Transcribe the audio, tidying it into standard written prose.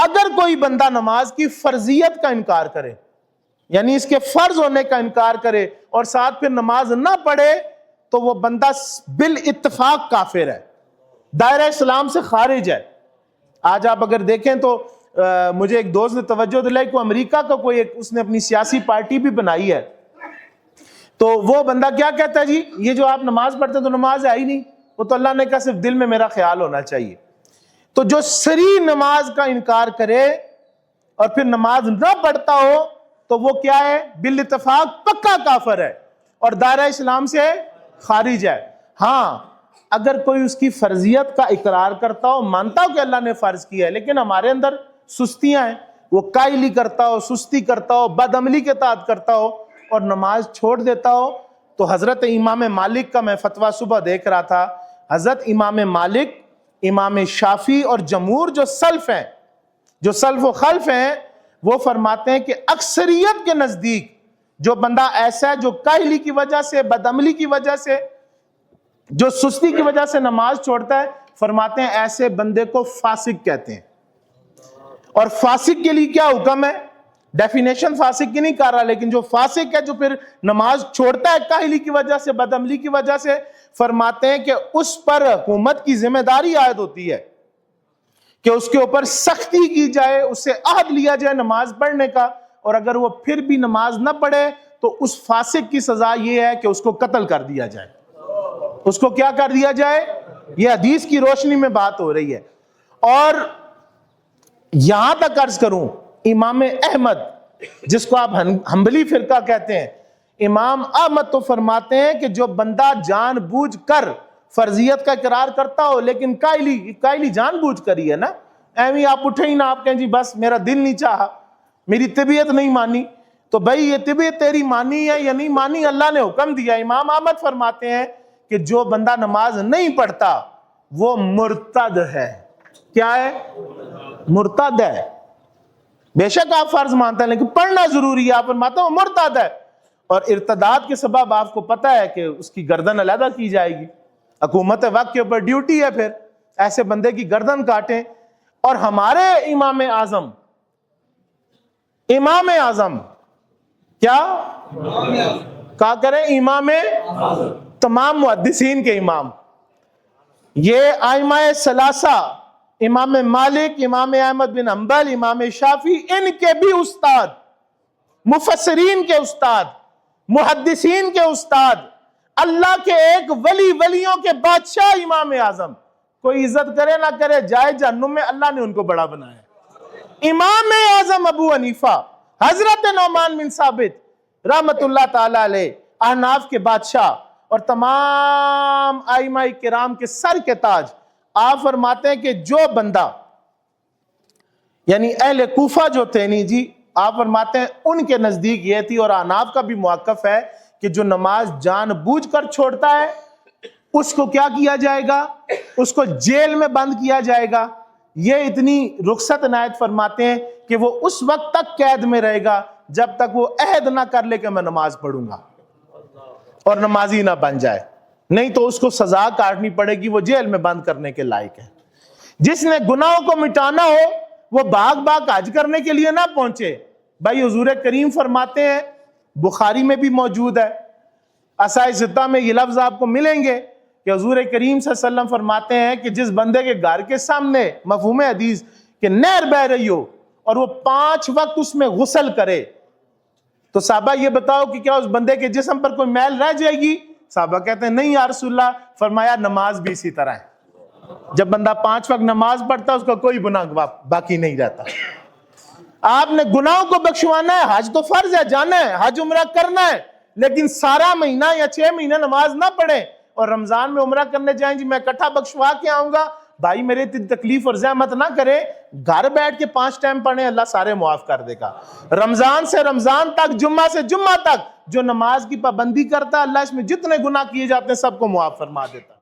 اگر کوئی بندہ نماز کی فرضیت کا انکار کرے، یعنی اس کے فرض ہونے کا انکار کرے اور ساتھ پھر نماز نہ پڑھے، تو وہ بندہ بالاتفاق کافر ہے، دائرہ اسلام سے خارج ہے۔ آج آپ اگر دیکھیں تو مجھے ایک دوست نے توجہ دلائی کہ امریکہ کا کوئی اس نے اپنی سیاسی پارٹی بھی بنائی ہے، تو وہ بندہ کیا کہتا ہے، جی یہ جو آپ نماز پڑھتے ہیں تو نماز ہے ہی نہیں، وہ تو اللہ نے کہا صرف دل میں میرا خیال ہونا چاہیے۔ تو جو صریح نماز کا انکار کرے اور پھر نماز نہ پڑھتا ہو تو وہ کیا ہے، بالاتفاق پکا کافر ہے اور دائرہ اسلام سے خارج ہے۔ ہاں اگر کوئی اس کی فرضیت کا اقرار کرتا ہو، مانتا ہو کہ اللہ نے فرض کیا ہے، لیکن ہمارے اندر سستیاں ہیں، وہ کائلی کرتا ہو، سستی کرتا ہو، بدعملی کے اطاعت کرتا ہو اور نماز چھوڑ دیتا ہو، تو حضرت امام مالک کا میں فتویٰ صبح دیکھ رہا تھا، حضرت امام مالک، امام شافعی اور جمہور جو سلف ہیں، جو سلف و خلف ہیں، وہ فرماتے ہیں کہ اکثریت کے نزدیک جو بندہ ایسا ہے جو کاہلی کی وجہ سے، بدعملی کی وجہ سے، جو سستی کی وجہ سے نماز چھوڑتا ہے، فرماتے ہیں ایسے بندے کو فاسق کہتے ہیں۔ اور فاسق کے لیے کیا حکم ہے؟ ڈیفینیشن فاسق کی نہیں کر رہا، لیکن جو فاسق ہے جو پھر نماز چھوڑتا ہے کاہلی کی وجہ سے، بدعملی کی وجہ سے، فرماتے ہیں کہ اس پر حکومت کی ذمہ داری عائد ہوتی ہے کہ اس کے اوپر سختی کی جائے، اس سے عہد لیا جائے نماز پڑھنے کا، اور اگر وہ پھر بھی نماز نہ پڑھے تو اس فاسق کی سزا یہ ہے کہ اس کو قتل کر دیا جائے۔ اس کو کیا کر دیا جائے؟ یہ حدیث کی روشنی میں بات ہو رہی ہے۔ اور یہاں تک عرض کروں، امام احمد جس کو آپ حنبلی فرقہ کہتے ہیں، امام احمد تو فرماتے ہیں کہ جو بندہ جان بوجھ کر فرضیت کا اقرار کرتا ہو لیکن کائلی جان بوجھ کر ہی ہے نا، ایویں آپ اٹھے ہی نہ، آپ کہیں جی بس میرا دل نہیں چاہا، میری طبیعت نہیں مانی، تو بھائی یہ طبیعت تیری مانی ہے یا نہیں مانی، اللہ نے حکم دیا۔ امام احمد فرماتے ہیں کہ جو بندہ نماز نہیں پڑھتا وہ مرتد ہے۔ کیا ہے؟ مرتد ہے۔ بے شک آپ فرض مانتے ہیں لیکن پڑھنا ضروری ہے، آپ فرماتے ہیں وہ مرتد ہے، اور ارتداد کے سبب آپ کو پتہ ہے کہ اس کی گردن علیحدہ کی جائے گی، حکومت وقت کے اوپر ڈیوٹی ہے پھر ایسے بندے کی گردن کاٹیں۔ اور ہمارے امام اعظم کیا کہا کریں؟ امام تمام محدثین کے امام، یہ ائمہ ثلاثہ، امام مالک، امام احمد بن حنبل، امام شافعی، ان کے بھی استاد، مفسرین کے استاد، محدثین کے استاد، اللہ کے ایک ولیوں کے بادشاہ امام اعظم، کوئی عزت کرے نہ کرے جائے جہنم میں، اللہ نے ان کو بڑا بنایا۔ امام اعظم ابو حنیفہ، حضرت نعمان بن ثابت رحمت اللہ تعالی علیہ، احناف کے بادشاہ اور تمام ائمہ کرام کے سر کے تاج، آپ فرماتے ہیں کہ جو بندہ، یعنی اہل کوفہ جو تھے نہیں جی، آپ فرماتے ہیں ان کے نزدیک یہ تھی، اور احناف کا بھی موقف ہے کہ جو نماز جان بوجھ کر چھوڑتا ہے اس کو کیا کیا جائے گا؟ اس کو جیل میں بند کیا جائے گا۔ یہ اتنی رخصت عنایت فرماتے ہیں کہ وہ اس وقت تک قید میں رہے گا جب تک وہ عہد نہ کر لے کہ میں نماز پڑھوں گا اور نمازی نہ بن جائے، نہیں تو اس کو سزا کاٹنی پڑے گی، وہ جیل میں بند کرنے کے لائق ہے۔ جس نے گناہوں کو مٹانا ہو وہ باغ حج کرنے کے لیے نہ پہنچے۔ بھائی حضور کریم فرماتے ہیں، بخاری میں بھی موجود ہے، اسائے ستہ میں یہ لفظ آپ کو ملیں گے کہ حضور کریم صلی اللہ علیہ وسلم فرماتے ہیں کہ جس بندے کے گھر کے سامنے، مفہوم حدیث کہ نہر بہ رہی ہو اور وہ 5 وقت اس میں غسل کرے، تو صحابہ یہ بتاؤ کہ کیا اس بندے کے جسم پر کوئی میل رہ جائے گی؟ صحابہ کہتے ہیں نہیں یا رسول اللہ۔ فرمایا نماز بھی اسی طرح ہے، جب بندہ 5 وقت نماز پڑھتا ہے اس کا کوئی گناہ باقی نہیں رہتا۔ آپ نے گناہوں کو بخشوانا ہے، حج تو فرض ہے، جانا ہے، حج عمرہ کرنا ہے، لیکن سارا مہینہ یا 6 مہینے نماز نہ پڑھیں اور رمضان میں عمرہ کرنے جائیں جی میں اکٹھا بخشوا کے آؤں گا، بھائی میرے تکلیف اور زحمت نہ کرے، گھر بیٹھ کے 5 ٹائم پڑھیں، اللہ سارے معاف کر دے گا۔ رمضان سے رمضان تک، جمعہ سے جمعہ تک جو نماز کی پابندی کرتا ہے، اللہ اس میں جتنے گناہ کیے جاتے ہیں سب کو معاف فرما دیتا ہے۔